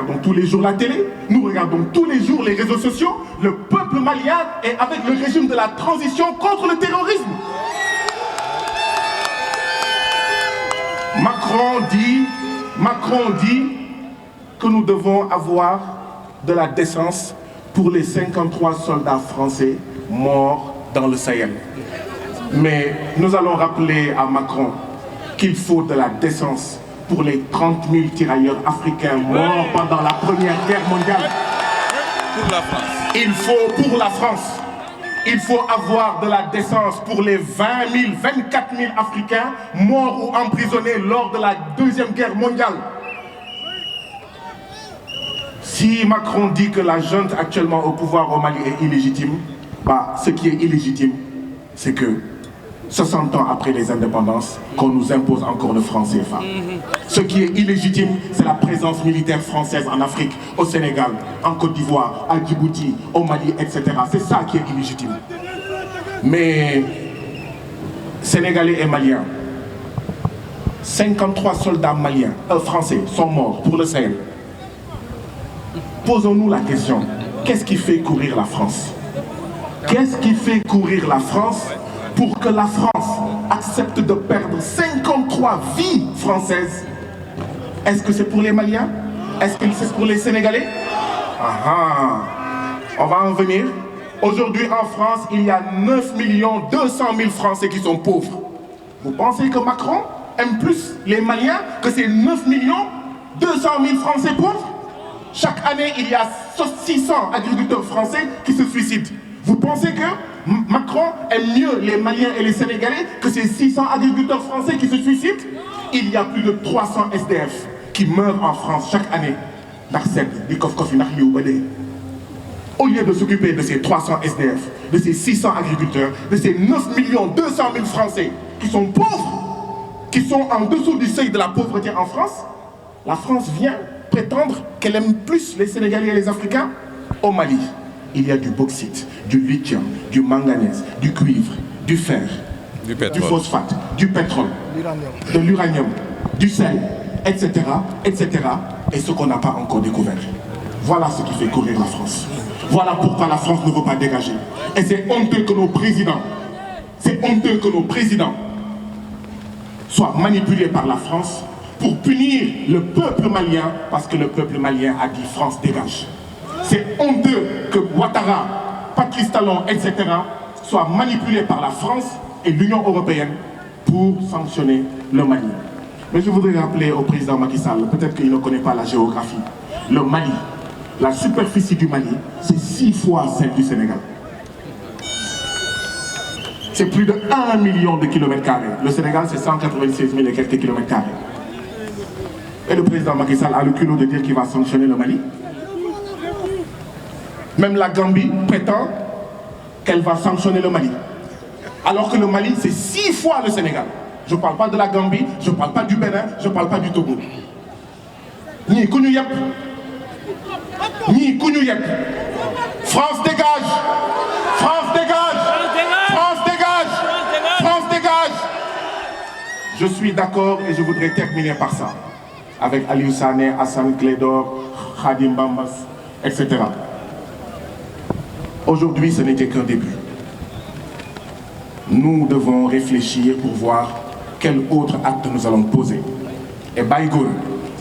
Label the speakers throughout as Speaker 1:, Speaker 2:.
Speaker 1: regardons tous les jours la télé, nous regardons tous les jours les réseaux sociaux. Le peuple malien est avec le régime de la transition contre le terrorisme. Macron dit que nous devons avoir de la décence pour les 53 soldats français morts dans le Sahel. Mais nous allons rappeler à Macron qu'il faut de la décence pour les 30 000 tirailleurs africains morts pendant la Première Guerre mondiale.
Speaker 2: Pour la France.
Speaker 1: Il faut pour la France. Il faut avoir de la décence pour les 20 000, 24 000 Africains morts ou emprisonnés lors de la Deuxième Guerre mondiale. Si Macron dit que la junte actuellement au pouvoir au Mali est illégitime, ce qui est illégitime, c'est que 60 ans après les indépendances, qu'on nous impose encore le franc CFA. Ce qui est illégitime, c'est la présence militaire française en Afrique, au Sénégal, en Côte d'Ivoire, à Djibouti, au Mali, etc. C'est ça qui est illégitime. Mais Sénégalais et Maliens, 53 soldats maliens, français sont morts pour le Sahel. Posons-nous la question, qu'est-ce qui fait courir la France? Qu'est-ce qui fait courir la France pour que la France accepte de perdre 53 vies françaises? Est-ce que c'est pour les Maliens? Est-ce que c'est pour les Sénégalais? On va en venir. Aujourd'hui en France, il y a 9 200 000 Français qui sont pauvres. Vous pensez que Macron aime plus les Maliens que ces 9 200 000 Français pauvres? Chaque année, il y a 600 agriculteurs français qui se suicident. Vous pensez que Macron aime mieux les Maliens et les Sénégalais que ces 600 agriculteurs français qui se suicident? Il y a plus de 300 SDF qui meurent en France chaque année. Au lieu de s'occuper de ces 300 SDF, de ces 600 agriculteurs, de ces 9 200 000 Français qui sont pauvres, qui sont en dessous du seuil de la pauvreté en France, la France vient prétendre qu'elle aime plus les Sénégalais et les Africains. Au Mali, il y a du bauxite, du lithium, du manganèse, du cuivre, du fer, du phosphate, du pétrole, de l'uranium, du sel, etc., etc. Et ce qu'on n'a pas encore découvert. Voilà ce qui fait courir la France. Voilà pourquoi la France ne veut pas dégager. Et c'est honteux que nos présidents, soient manipulés par la France pour punir le peuple malien, parce que le peuple malien a dit France dégage. C'est honteux que Ouattara, Patrice Talon, etc. soient manipulés par la France et l'Union européenne pour sanctionner le Mali. Mais je voudrais rappeler au président Macky Sall, peut-être qu'il ne connaît pas la géographie, le Mali, la superficie du Mali, c'est 6 fois celle du Sénégal. C'est plus de 1 million de kilomètres carrés. Le Sénégal, c'est 196 000 et quelques kilomètres carrés. Et le président Macky Sall a le culot de dire qu'il va sanctionner le Mali. Même la Gambie prétend qu'elle va sanctionner le Mali. Alors que le Mali, c'est 6 fois le Sénégal. Je ne parle pas de la Gambie, je ne parle pas du Bénin, je ne parle pas du Togo. Ni Kounou Yep. Ni Kounou Yep. France dégage. France dégage. France dégage. France dégage. Je suis d'accord et je voudrais terminer par ça. Avec Aliou Sané, Hassan Clédor, Khadim Bambas, etc. Aujourd'hui, ce n'était qu'un début. Nous devons réfléchir pour voir quel autre acte nous allons poser. Et Baïgoul,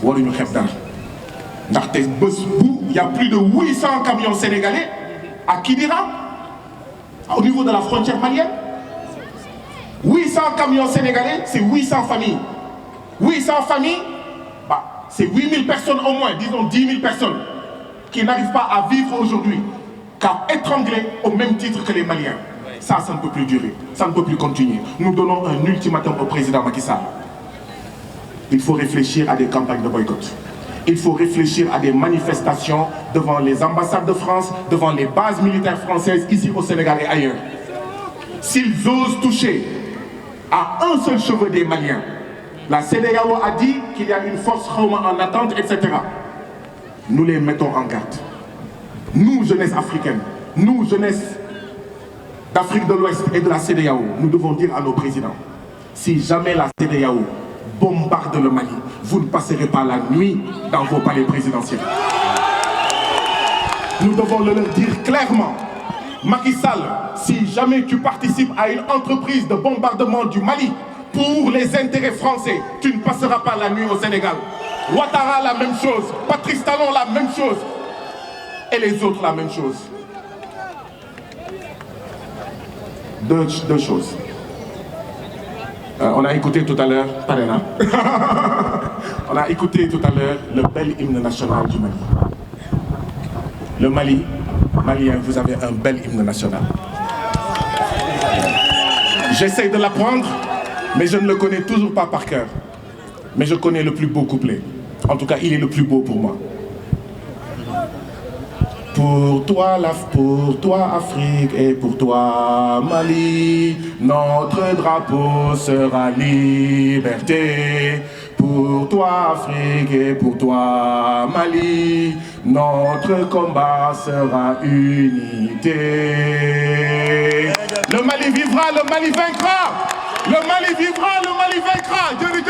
Speaker 1: Walunou Khebdar. Il y a plus de 800 camions sénégalais à Kidira, au niveau de la frontière malienne. 800 camions sénégalais, c'est 800 familles. 800 familles, c'est 8000 personnes au moins, disons 10 000 personnes, qui n'arrivent pas à vivre aujourd'hui, car étranglés au même titre que les Maliens. Ça ne peut plus durer, ça ne peut plus continuer. Nous donnons un ultimatum au président Macky Sall. Il faut réfléchir à des campagnes de boycott. Il faut réfléchir à des manifestations devant les ambassades de France, devant les bases militaires françaises ici au Sénégal et ailleurs. S'ils osent toucher à un seul cheveu des Maliens, la CEDEAO a dit qu'il y a une force en attente, etc. Nous les mettons en garde. Nous, jeunesse africaine, nous, jeunesse d'Afrique de l'Ouest et de la CEDEAO, nous devons dire à nos présidents, si jamais la CEDEAO bombarde le Mali, vous ne passerez pas la nuit dans vos palais présidentiels. Nous devons le leur dire clairement. Macky Sall, si jamais tu participes à une entreprise de bombardement du Mali pour les intérêts français, tu ne passeras pas la nuit au Sénégal. Ouattara, la même chose. Patrice Talon, la même chose. Et les autres, la même chose. Deux choses. On a écouté tout à l'heure, Parena. On a écouté tout à l'heure le bel hymne national du Mali. Le Mali, Maliens, vous avez un bel hymne national. J'essaie de l'apprendre, mais je ne le connais toujours pas par cœur. Mais je connais le plus beau couplet. En tout cas, il est le plus beau pour moi. Pour toi Afrique et pour toi Mali, notre drapeau sera liberté. Pour toi Afrique et pour toi Mali, notre combat sera unité. Le Mali vivra, le Mali vaincra. Le Mali vivra, le Mali vaincra. Dieu le